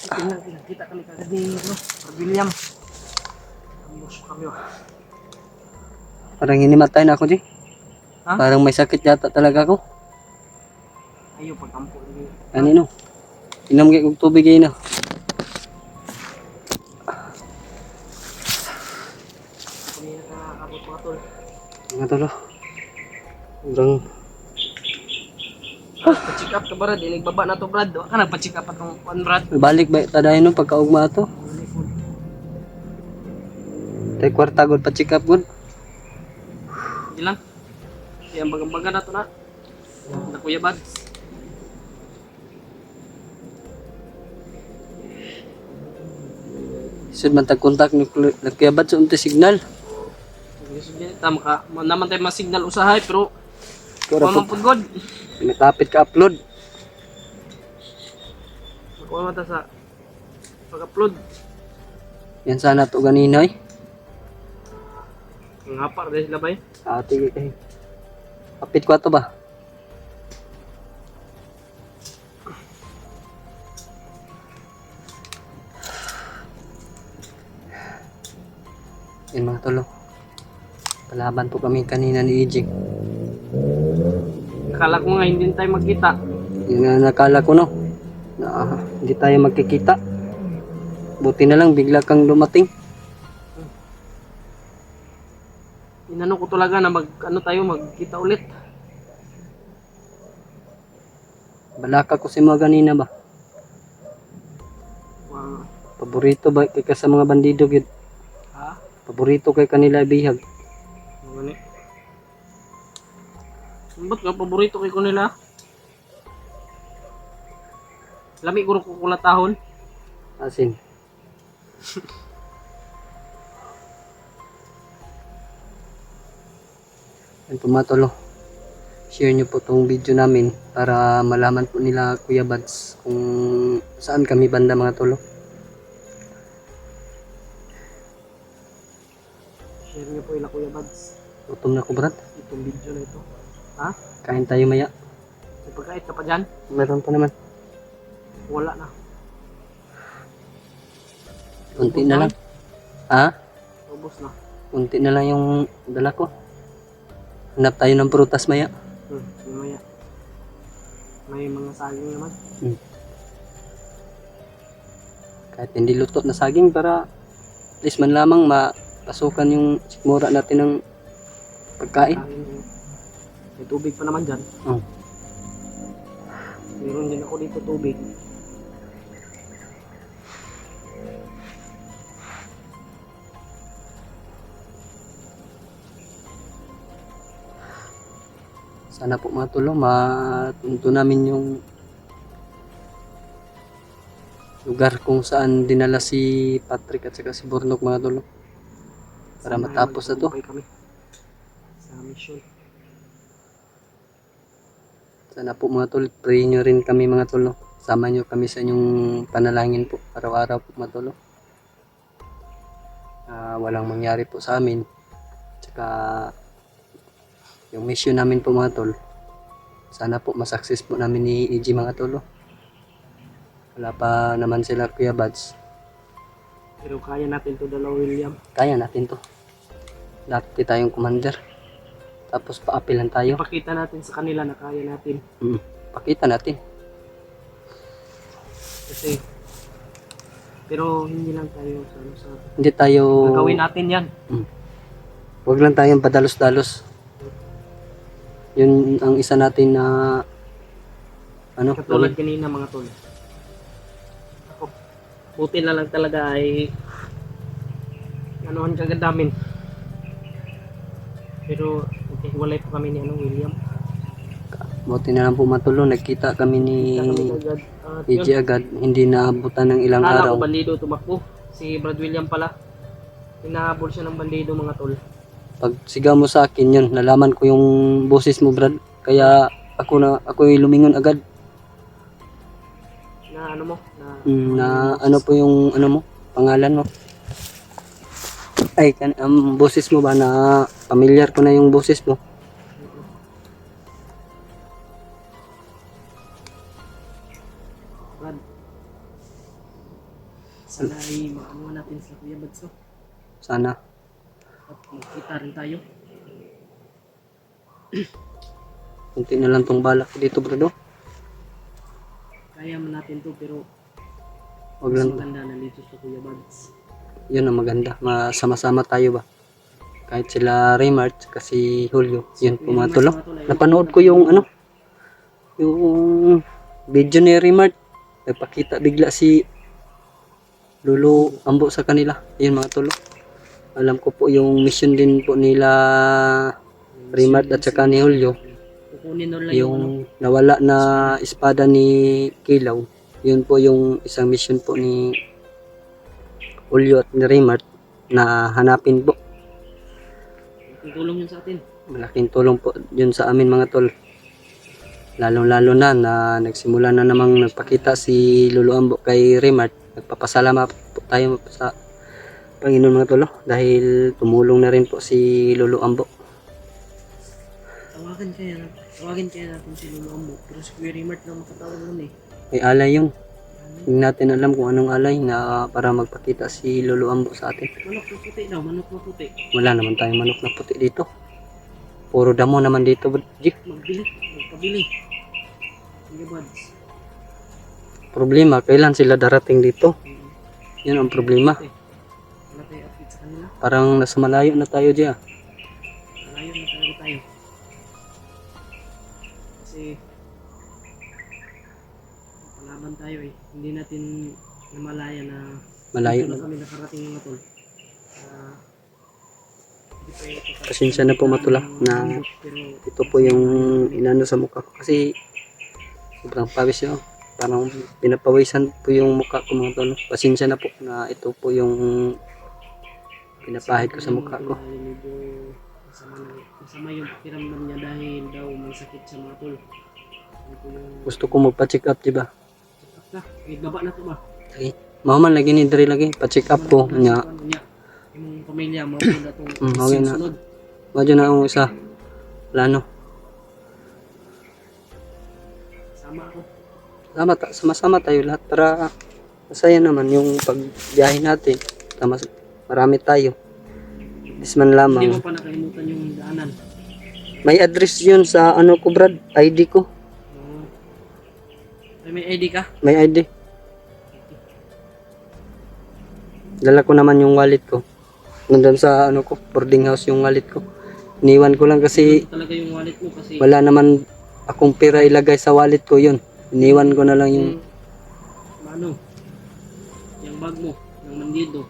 tingnan, kita kami kagad ni William. Ambos kami Parang hinimatay na ako, G. Ha? Parang may sakit yata talaga ako. Ayaw pagkampo lagi. Ano no? Inom kayo kong tubig na. Kami nakakabot mga tol. Mga tolo. Sobrang Pa-check up ka ba Brad? Nagbaba na to Brad. Ka nagpa-check up atong kuan Brad. balik ba tadayon no pagkaugma to. Tay kwarta gud pa check up gud. Hindi lang. Kaya ang bagang-baga na to na. Na Kuya Bad. Sud man tag kontak ni Kuya Bad sa unti signal. Tama ka. Naman tayo mga signal usahay pero Kura kuha man po. po God. Pinatapit ka upload. Kuha man ta sa pag-upload. Yan sana to ganina eh. Ang hapar dahil sila ba eh. Ate kay. Kapit ko ato ba? Yan mga tolo. Palaban po kami kanina ni Ijing. Akala ko nga hindi tayo magkita. Yun nga nakala ko no. Na hindi tayo magkikita. Buti na lang bigla kang dumating. Inano ko talaga na magkita ulit. Balaka ko si mga ganina ba? Wow. Paborito ba kay ka sa mga bandido gid? Ha? Paborito kay kanila bihag. Ano ni? Ba't nga paborito kay ko nila? Lami ko ko kulatahon. Asin. Yan po mga tolo. Share nyo po tong video namin para malaman po nila Kuya Bads kung saan kami banda mga tolo. Share niyo po ila Kuya Bads. Gutom na ko brad. Itong video na ito. Ha? Kain tayo maya. May pagkait ka pa dyan? Meron pa naman. Wala na. Unti na lang. Ha? Ubus na. Unti na lang yung dala ko. Hanap tayo ng prutas maya. Mamaya. May mga saging naman. Kahit hindi luto na saging para at least man lamang mapasukan yung sikmura natin ng pagkain. Saging, may tubig pa naman dyan. Oh. Meron din ako dito tubig. Sana po mga tolo, matunto namin yung lugar kung saan dinala si Patrick at saka si Bornok mga tolo. Para Sana matapos na to. magtagumpay kami sa mission. Sana po mga tolo, pray nyo rin kami mga tolo. Sama nyo kami sa inyong panalangin po, araw-araw po mga tolo. Walang mangyari po sa amin. Tsaka yung mission namin po mga tol, sana po masakses po namin ni EG mga tolo. Wala pa naman sila Kuya Bads. Pero kaya natin to dalaw William. Kaya natin to. Dati tayong commander. Tapos paapilan tayo. Ipakita natin sa kanila na kaya natin. Pakita natin. Kasi pero hindi lang tayo sa Hindi tayo... gagawin natin yan. Huwag lang tayong padalos-dalos. Yun ang isa natin na Katulad gawin. kanina mga tol. Ako, buti na lang talaga ay anuhan kagad namin. Pero walay po kami ni William. Buti na lang po matulo, nagkita kami ni Kita kami agad. EG agad, hindi naabutan ng ilang Akala araw. ko bandido tumakbo. Si Brad William pala. Hinahabol siya ng bandido mga tol. Pag sigaw mo sa akin yun, nalaman ko yung boses mo Brad. Kaya ako lumingon agad. Na ano mo? Na ano po yung ano mo, pangalan mo. Ay, boses mo ba na familiar ko na yung boses mo. Brad. Sana ay maano natin sa Kuya Bads, no? Sana. At magkita rin tayo. Kunti na lang tong balak dito, bro. Kaya man natin to, pero Wag mas lang. maganda na dito sa Kuya Bads. Yun ang maganda. Masama-sama tayo ba? Kahit sila Raymart kasi Julio. Yun po mga tol. Napanood ko yung ano, yung video ni Raymart. Nagpakita bigla si Lolo Ambo sa kanila. Yun mga tol. Alam ko po yung mission din po nila Raymart at saka ni Julio. Kukunin na lang yung ano, Yung nawala na espada ni Kilaw. Yun po yung isang mission po ni Julio at ni Raymart na hanapin po. tutulong yun sa atin. Malaking tulong po yun sa amin mga tol. Lalong-lalo na nagsimula na namang nagpakita si Lolo Ambo kay Raymart. Nagpapasalamat po tayo sa Panginoon mga tol, dahil tumulong na rin po si Lolo Ambo. Tawagin kaya natin si Lolo Ambo. Pero si Kuya Raymart lang makatawag nun eh. May alay yun. Hindi natin alam kung anong alay na para magpakita si Lolo Ambo sa atin. Manok na puti daw, manok na puti. Wala naman tayong manok na puti dito. Puro damo naman dito, G. Magpabili. Kuya Bads. Problema, kailan sila darating dito? Yun ang problema. Wala tayo update sa kanila. Parang nasa malayo na tayo dyan. Malayo na talaga tayo. Kasi palaban tayo eh. Hindi natin namalaya na Malayo dito na na. kami nakarating mga tol. Hindi pa ito Pasensya na po matula na pero ito po yung inano sa mukha ko. Kasi sobrang pawis yun. Parang pinapawisan po yung mukha ko mga tol. Pasensya na po na ito po yung pinapahid ko sa mukha ko. medyo masama yung pakiramdam niya dahil daw may sakit sa mga tol. Ano po yung Gusto ko magpa-check up, diba? check up ka? Eh, baba na to ba? Okay. Mama lagi ni Dre lagi pa-check up ko nya. Yung pamilya mo na itong Okay na. sunod. Medyo na akong isa plano. Sama ako. Sama-sama tayo lahat para masaya naman yung pagbiyahe natin. Marami tayo. Disman Hindi mo lamang. pa nakalimutan yung daanan. May address yun sa ano ko, Brad. ID ko. Oo. Ay, may ID ka? May ID. Dala ko naman yung wallet ko. Nandun sa ano ko, boarding house yung wallet ko. Iniwan ko lang kasi Ito talaga yung wallet mo kasi wala naman akong pera ilagay sa wallet ko yun. Iniwan ko na lang yung ano, yung bag mo, yung mandido.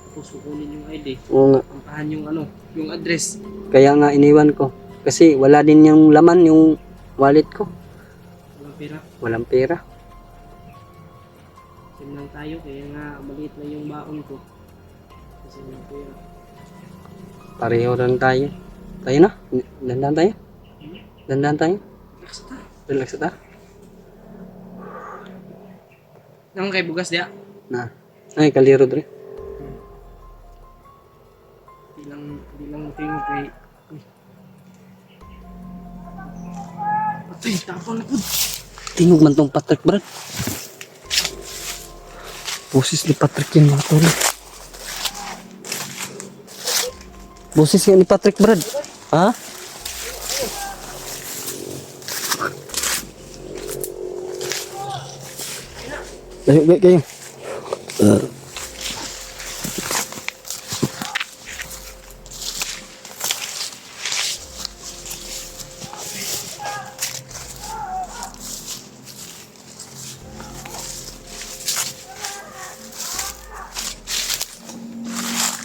Tapos kukunin yung ID. Oo nga. Puntahan yung ano, yung address. Kaya nga iniwan ko. Kasi wala din yung laman yung wallet ko. Walang pera. Walang pera. Sim lang tayo, kaya nga maliit lang yung baon ko. Kasi walang pera. Pareho lang tayo. Tayo na. Dandan tayo. Dandan tayo. Relax ta. Relax ta. Nang kay bugas dia. Na. Ay, kaliro dre. Di lang tingin kay. Patay, tapang na po. Tingog man tong Patrick, Brad. Boses ni Patrick yun, mga tol. Boses yan ni Patrick, Brad. Ha? Layo kayo.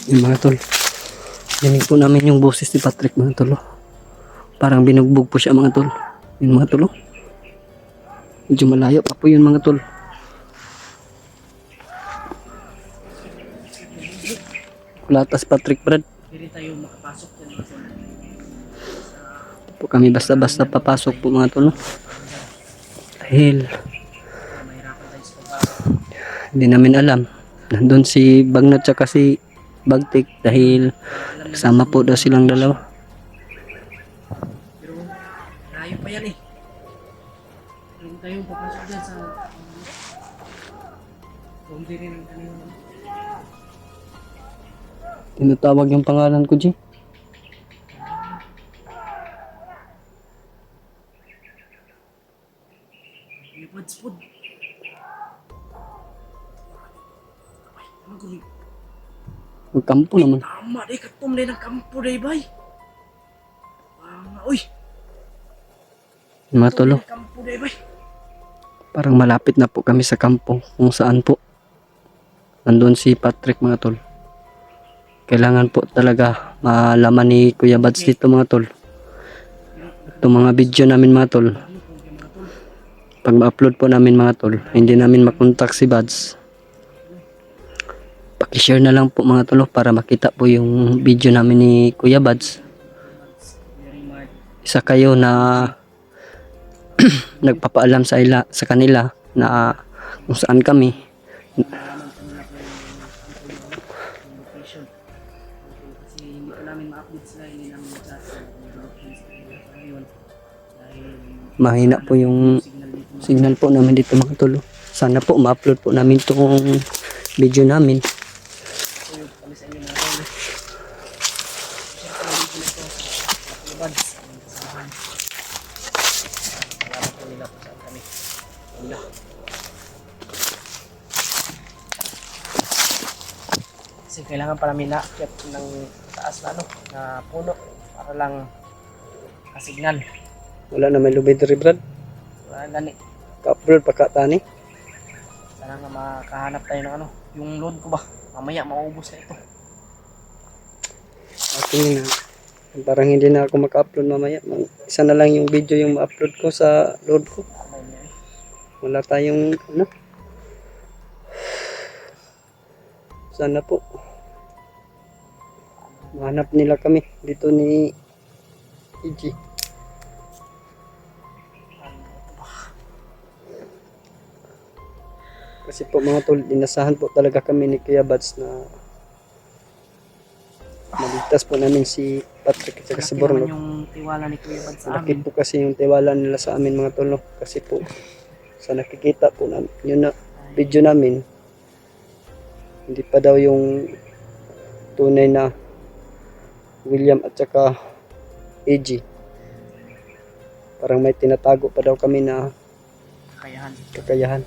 Yung mga tol. Dinig po namin yung boses ni Patrick, mga tol. Oh. Parang binugbog po siya, mga tol. Yung mga tol. Oh. Medyo malayo pa po yun, mga tol. Latas Patrick, Brad. Hindi tayo makapasok dyan. Po kami basta-basta papasok po, mga tol. Oh. Dahil Mahirapan tayo sa pagpasok. hindi namin alam. Nandun si Bagnat tsaka si Bagtik dahil kasama po daw silang dalawa. Pero layo pa yan eh. Hindi tayo papasok dyan sa Hindi rin ang kanina. Tinatawag yung pangalan ko, G. Ipads po. Ano guli? Magkampo naman. Tama, day katom day ng kampo day bay. Uy, Mga tolo, kampo day bay. parang malapit na po kami sa kampo kung saan po nandun si Patrick, mga tol. Kailangan po talaga malaman ni Kuya Bads dito, mga tol. Itong mga video namin, mga tol, pag ma-upload po namin, mga tol, hindi namin makontak si Bads. Paki-share na lang po, mga tol, para makita po yung video namin ni Kuya Bads. Isa kayo na nagpapaalam sa kanila na kung saan kami. Location. Kasi hindi pa namin ma-update sila, hindi namin ma-chat sa ngayon. Dahil Mahina po yung signal dito. signal po namin dito, mga tol. Sana po ma-upload po namin itong video namin. So yun, kami sa inyo mga tol. Siyempre, hindi ko na ito sa Bads. Aming kasamahan. Salamat po nila kung saan kami. Wala. Kasi kailangan pa namin naakyat ng taas na na puno para lang kasignal. Wala na may lubid rin, Brad. Wala gani. Ka-upload pa katani. Sana nga makahanap tayo ng yung load ko ba? Mamaya maubos na ito. Akin na. Parang hindi na ako maka-upload mamaya. Isa na lang yung video yung ma-upload ko sa load ko. Kamay niya eh. Wala tayong Sana po mahanap nila kami dito ni EG. Kasi po, mga tol, dinasahan po talaga kami ni Kuya Bads na maligtas po namin si Patrick at saka si Malaki naman Borno. yung tiwala ni Kuya Bad sa Malaki amin. po kasi yung tiwala nila sa amin, mga tol, no? Kasi po sa nakikita po namin yun na video namin, hindi pa daw yung tunay na William at saka AG. Parang may tinatago pa daw kami na Kakayahan. kakayahan.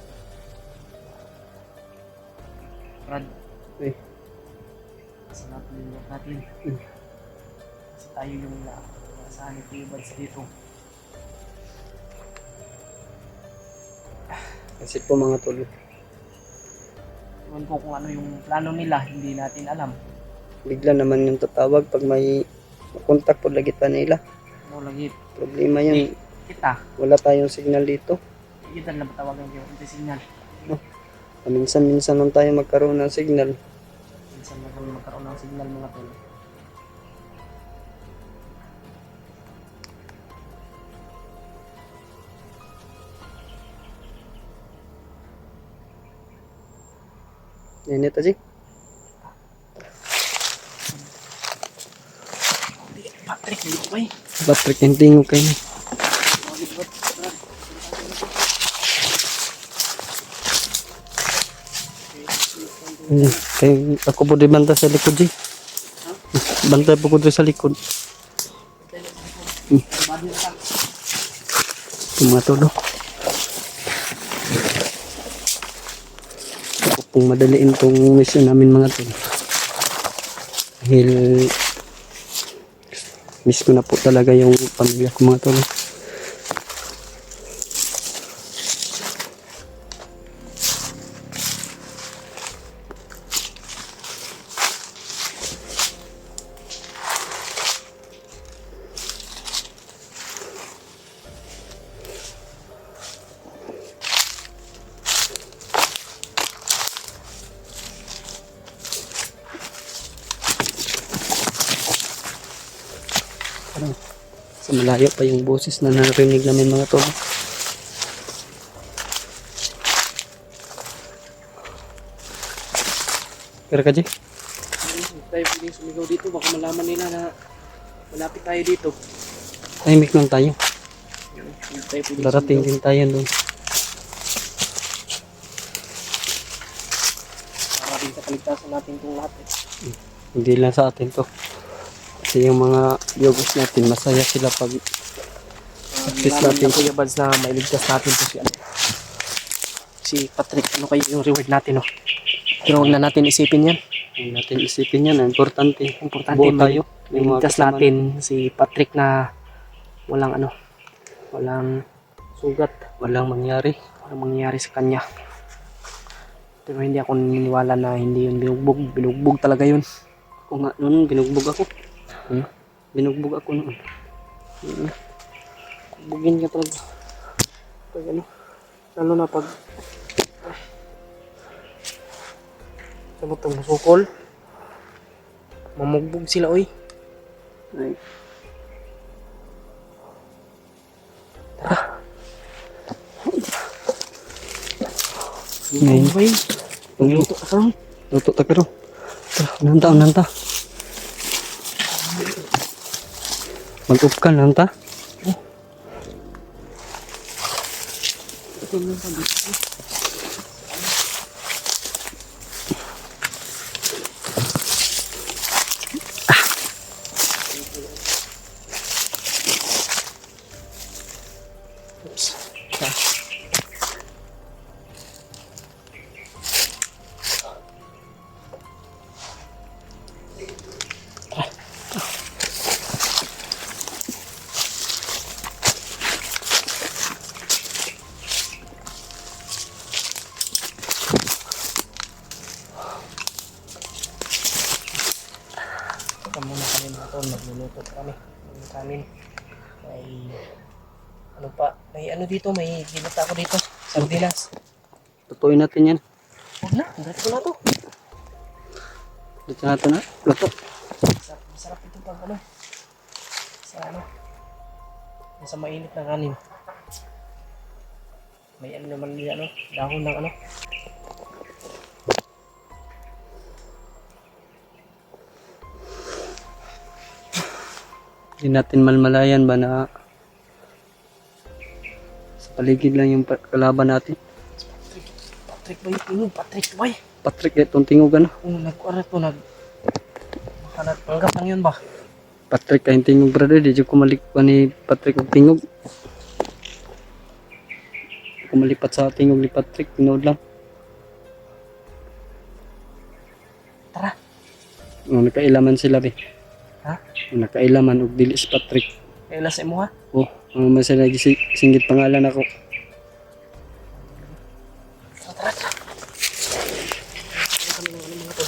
Brad. Eh. Kasi natin yung work natin. Mm. Kasi tayo yung naasahan ni Kuya Bad sa dito. Kasi po, mga tol, Ewan ko kung ano yung plano nila, hindi natin alam. bigla naman yung tatawag pag may makontak po lagi ta nila. Ano lagi, Problema yan, kita. wala tayong signal dito. Kita na batawagan kayo ng signal. Minsan-minsan lang tayo magkaroon ng signal. Minsan na kami magkaroon ng signal, mga tol. Yan ito, G. Patrick, dito ba eh? Patrick, hindi mo kayo. Kayo, ako po di bantay sa likod, G. Bantay po ko di sa likod. Ito, mga tolo. Ako pong madaliin tong mission namin, mga tolo. Dahil miss ko na po talaga yung pamilya ko, mga tolo. Sa malayo pa yung boses na narinig namin, mga tol. Pero ka, G? Hindi tayo pwedeng sumigaw dito, baka malaman nila na malapit tayo dito. Tahimik lang tayo. Hindi tayo pwedeng Darating sumigaw. din tayo doon. kaligtasan natin itong lahat eh. Hindi lang sa atin to. Kasi yung mga viewers natin, masaya sila pag success Namin natin. na Kuya Bads na mailigtas natin to si ano. Si Patrick, ano kayo yung reward natin no? Pero huwag na natin isipin yan. Huwag natin isipin yan. Importante. Importante Buo tayo. Yung mga iligtas kasama natin si Patrick na walang ano, walang sugat, walang mangyari. walang mangyayari sa kanya. Pero hindi ako naniniwala na hindi yun binugbog. Binugbog talaga yun. Ako nga noon, binugbog ako. Hmm? Binugbog ako noon. Bugin ka talaga. Pag ano, lalo na pag sa butong musukol, mamugbog sila oy. Ay, Ngayon ba yun? Ngayon. Luto ka karon. luto ta pero. Nanta, nanta. Mag-up ka, nanta. Ito lang pa dito. Oops. Ito muna kami mga tol, magluluto pa kami ng kanin. May ano pa, may ano dito, may ginata ako dito, sardinas. Lutuin natin yan. Huwag na, dito na to. Dito natin na. Luto. Masarap ito pag ano, sa ano, sa mainit na kanin. May ano naman din ano, dahon ng ano. Hindi natin malmalayan ba na sa paligid lang yung kalaban natin. Patrick ba yung Patrick ba yun? Patrick, itong tingog ano? Kung nag-kuara to, nagpanggap lang yun ba? Patrick, kayong tingog brother. Di ko malikpan ni Patrick og tingog. Kung malipat sa tingog ni Patrick, tinood lang. Tara. Nakailaman sila be. Ha? Nakailaman og dili si Patrick. Kailan sa imo ha? Oh, may sila singgit pangalan ako. Tara, tara. Ano kami ng ano mga to?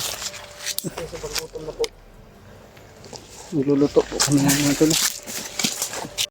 Kasi paggutom na po. Magluluto po kami ng mga tulo.